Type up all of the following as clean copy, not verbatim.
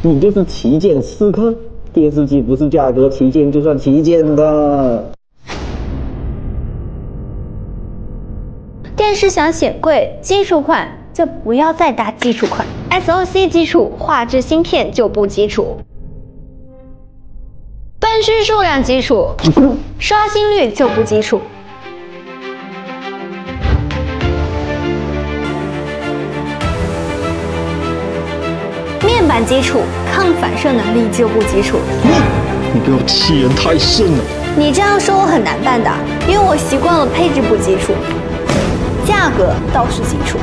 你就是旗舰刺客，电视机不是价格旗舰就算旗舰的。电视想显贵，基础款就不要再搭基础款 ，SoC 基础，画质芯片就不基础，分区数量基础，刷新率就不基础。 面板基础，抗反射能力就不基础。你给我欺人太甚了！你这样说我很难办的，因为我习惯了配置不基础，价格倒是基础。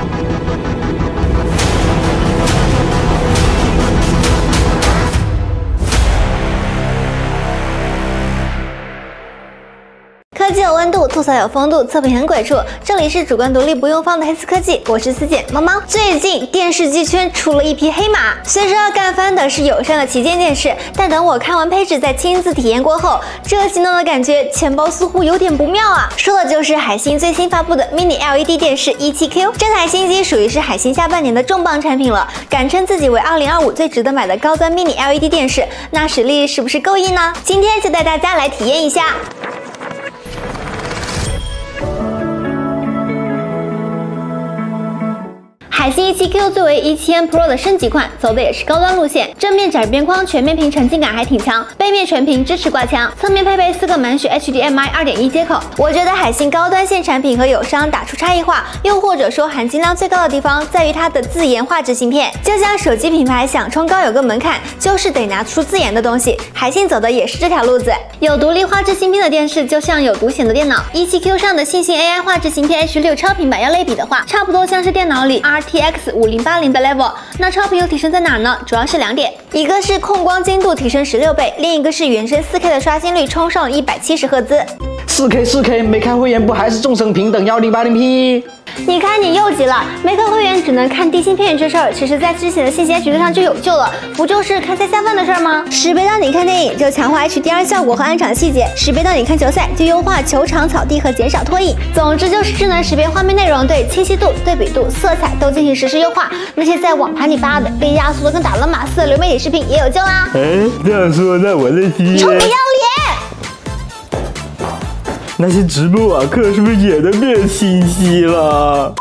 科技有温度，吐槽有风度，测评很鬼畜。这里是主观独立不用放的黑丝科技，我是思姐猫猫。最近电视机圈出了一匹黑马，虽说要干翻的是友善的旗舰电视，但等我看完配置再亲自体验过后，这行动的感觉钱包似乎有点不妙啊。说的就是海信最新发布的 Mini LED 电视 17Q， 这台新机属于是海信下半年的重磅产品了，敢称自己为2025最值得买的高端 Mini LED 电视，那实力是不是够硬呢？今天就带大家来体验一下。 海信 17Q 作为17N Pro 的升级款，走的也是高端路线。正面窄边框全面屏沉浸感还挺强，背面全屏支持挂墙，侧面配备4个满血 HDMI 2.1接口。我觉得海信高端线产品和友商打出差异化，又或者说含金量最高的地方，在于它的自研画质芯片。就像手机品牌想冲高有个门槛，就是得拿出自研的东西。海信走的也是这条路子。有独立画质芯片的电视，就像有独显的电脑。17Q 上的信星 AI 画质芯片 H6 超频版要类比的话，差不多像是电脑里 RTX 5080的 level， 那超频又提升在哪儿呢？主要是2点，一个是控光精度提升16倍，另一个是原生4K 的刷新率冲上了170赫兹。4K 没开会员不还是众生平等 1080P？ 你看你又急了，没开会员只能看低芯片这事儿，其实在之前的信息 H6上就有救了，不就是开赛下饭的事儿吗？10倍让你看电影就强化 HDR 效果和暗场细节，10倍让你看球赛就优化球场草地和减少拖影。总之就是智能识别画面内容，对清晰度、对比度、色彩都进行实时优化。那些在网盘里扒的被压缩的跟打了码似的流媒体视频也有救啦。这样说那我的天，臭不要脸！那些直播网课是不是也能变清晰了？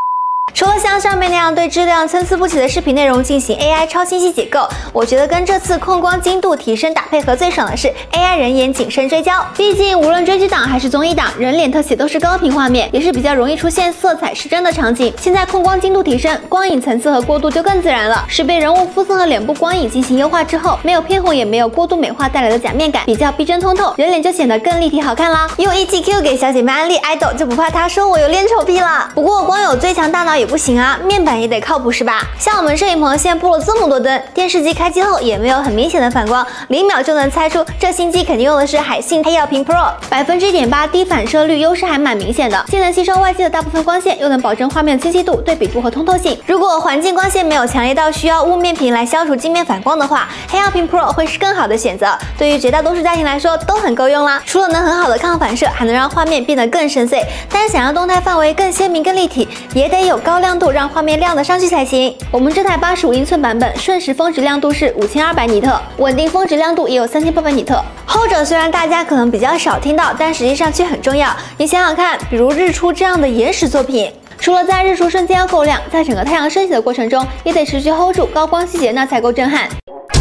除了像上面那样对质量参差不齐的视频内容进行 AI 超清晰解构，我觉得跟这次控光精度提升打配合最爽的是 AI 人眼景深追焦。毕竟无论追剧档还是综艺档，人脸特写都是高频画面，也是比较容易出现色彩失真的场景。现在控光精度提升，光影层次和过渡就更自然了。识别人物肤色和脸部光影进行优化之后，没有偏红也没有过度美化带来的假面感，比较逼真通透，人脸就显得更立体好看啦。用 17Q 给小姐妹安利idol，就不怕她说我有恋丑癖了。不过光有最强大脑也不行啊，面板也得靠谱是吧？像我们摄影棚现在布了这么多灯，电视机开机后也没有很明显的反光，0秒就能猜出这新机肯定用的是海信黑曜屏 Pro， 1.8%低反射率优势还蛮明显的，既能吸收外界的大部分光线，又能保证画面清晰度、对比度和通透性。如果环境光线没有强烈到需要雾面屏来消除镜面反光的话，黑曜屏 Pro 会是更好的选择，对于绝大多数家庭来说都很够用啦。除了能很好的抗反射，还能让画面变得更深邃，但想让动态范围更鲜明、更立体，也得有高亮度，让画面亮得上去才行。我们这台85英寸版本瞬时峰值亮度是5200尼特，稳定峰值亮度也有3800尼特。后者虽然大家可能比较少听到，但实际上却很重要。你想想看，比如日出这样的延时作品，除了在日出瞬间要够亮，在整个太阳升起的过程中，也得持续 hold 住高光细节，那才够震撼。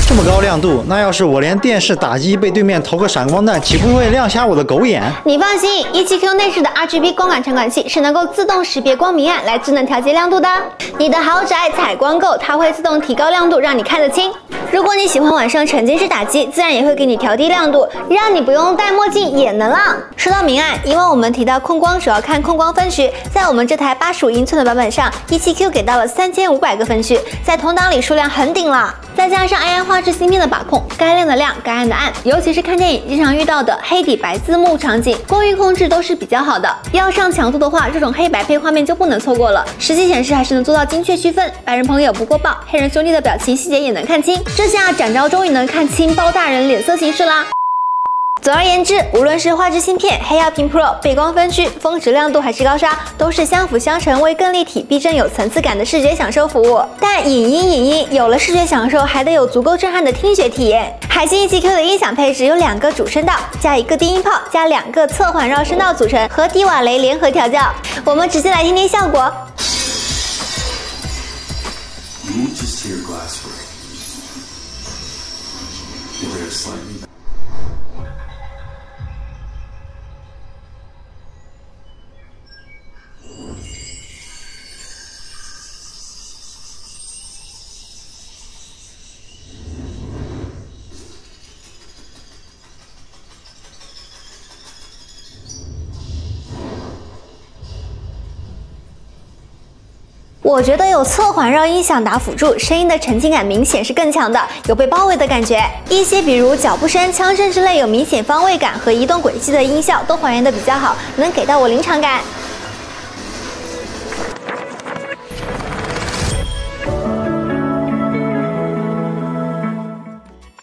这么高亮度，那要是我连电视打机被对面投个闪光弹，岂不会亮瞎我的狗眼？你放心，17Q 内置的 RGB 光感传感器是能够自动识别光明暗来智能调节亮度的。你的豪宅采光够，它会自动提高亮度，让你看得清。如果你喜欢晚上沉浸式打机，自然也会给你调低亮度，让你不用戴墨镜也能亮。说到明暗，因为我们提到控光主要看控光分区，在我们这台85英寸的版本上，17Q 给到了3500个分区，在同档里数量很顶了。再加上 AI 画质芯片的把控，该亮的亮，该暗的暗，尤其是看电影经常遇到的黑底白字幕场景，光晕控制都是比较好的。要上强度的话，这种黑白配画面就不能错过了。实际显示还是能做到精确区分，白人朋友不过曝，黑人兄弟的表情细节也能看清。这下展昭终于能看清包大人脸色形式啦。总而言之，无论是画质芯片、黑曜屏 Pro、背光分区、峰值亮度还是高刷，都是相辅相成，为更立体、逼真、有层次感的视觉享受服务。但影音有了视觉享受，还得有足够震撼的听觉体验。海信 E7Q 的音响配置有2个主声道，加1个低音炮，加2个侧环绕声道组成，和迪瓦雷联合调教。我们直接来听听效果。 You just hear glass break. They're slightly. 我觉得有侧环绕音响打辅助，声音的沉浸感明显是更强的，有被包围的感觉。一些比如脚步声、枪声之类有明显方位感和移动轨迹的音效都还原的比较好，能给到我临场感。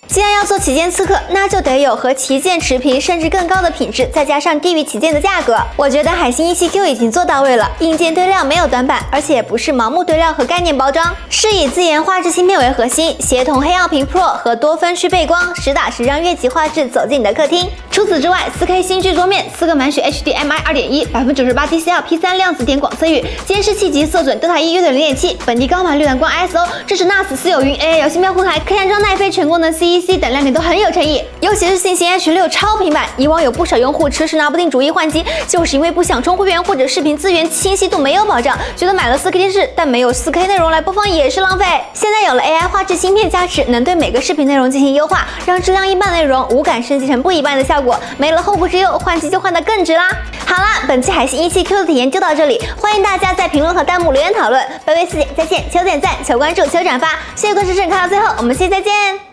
既然要做旗舰刺客，那就得有和旗舰持平甚至更高的品质，再加上低于旗舰的价格。我觉得海信 E7Q 已经做到位了，硬件堆料没有短板，而且不是盲目堆料和概念包装，是以自研画质芯片为核心，协同黑曜屏 Pro 和多分区背光，实打实让越级画质走进你的客厅。除此之外，4K 新剧桌面，4个满血 HDMI 2.1，98 TCL P3 量子点广色域，监视器及色准Delta E 约等 0.7，本地高码绿蓝光 ISO， 支持 NAS 私有云 AI 游戏妙后台，可以安装奈飞全功能 CEC 等亮点都很有诚意。尤其是信星 H6 超平板，以往有不少用户迟迟拿不定主意换机，就是因为不想充会员或者视频资源清晰度没有保障，觉得买了4K 电视但没有4K 内容来播放也是浪费。现在有了 AI 画质芯片加持，能对每个视频内容进行优化，让质量一般内容无感升级成不一般的效果，没了后顾之忧，换机就换得更值啦。好啦，本期海信 E7Q 的体验就到这里，欢迎大家在评论和弹幕留言讨论。拜拜4姐再见，求点赞，求关注，求转发，谢谢观众支持，看到最后，我们下期再见。